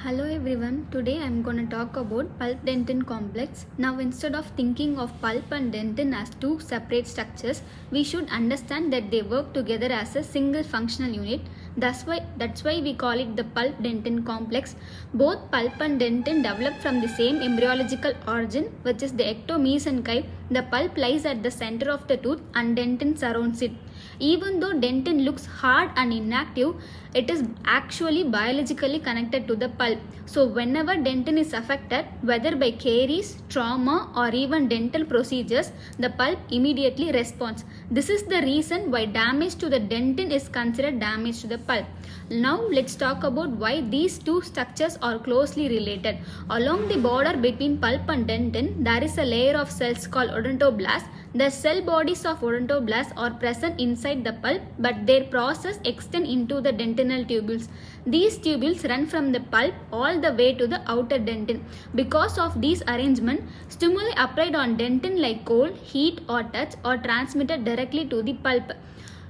Hello everyone, today I am going to talk about pulp-dentin complex. Now instead of thinking of pulp and dentin as two separate structures, we should understand that they work together as a single functional unit. That's why we call it the pulp-dentin complex. Both pulp and dentin develop from the same embryological origin, which is the ectomesenchyme. The pulp lies at the center of the tooth and dentin surrounds it. Even though dentin looks hard and inactive, it is actually biologically connected to the pulp. So whenever dentin is affected, whether by caries, trauma or even dental procedures, the pulp immediately responds. This is the reason why damage to the dentin is considered damage to the pulp. Now let's talk about why these two structures are closely related. Along the border between pulp and dentin, there is a layer of cells called odontoblasts. The cell bodies of odontoblasts are present inside the pulp, but their process extends into the dentinal tubules. These tubules run from the pulp all the way to the outer dentin. Because of these arrangement, stimuli applied on dentin like cold, heat or touch are transmitted directly to the pulp.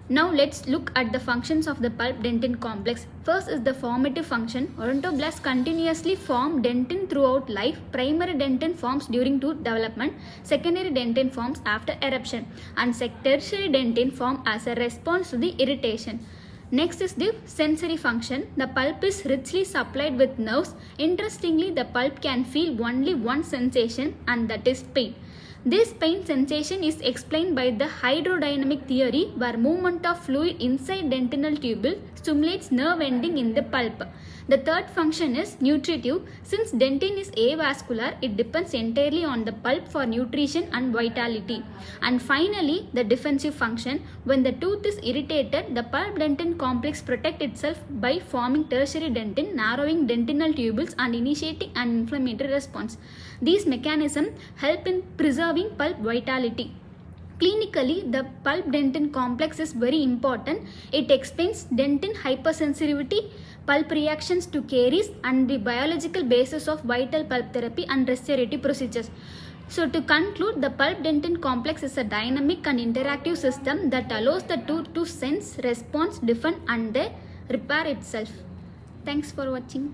Now let's look at the functions of the pulp-dentin complex. First is the formative function. Odontoblasts continuously form dentin throughout life. Primary dentin forms during tooth development. Secondary dentin forms after eruption. And tertiary dentin form as a response to the irritation. Next is the sensory function. The pulp is richly supplied with nerves. Interestingly, the pulp can feel only one sensation, and that is pain. This pain sensation is explained by the hydrodynamic theory, where movement of fluid inside dentinal tubule stimulates nerve ending in the pulp. The third function is nutritive. Since dentin is avascular, it depends entirely on the pulp for nutrition and vitality. And finally, the defensive function. When the tooth is irritated, the pulp-dentin complex protects itself by forming tertiary dentin, narrowing dentinal tubules and initiating an inflammatory response. These mechanisms help in preserving pulp vitality. Clinically, the pulp-dentin complex is very important. It explains dentin hypersensitivity, pulp reactions to caries, and the biological basis of vital pulp therapy and restorative procedures. So to conclude, the pulp-dentin complex is a dynamic and interactive system that allows the tooth to sense, respond, defend, and repair itself. Thanks for watching.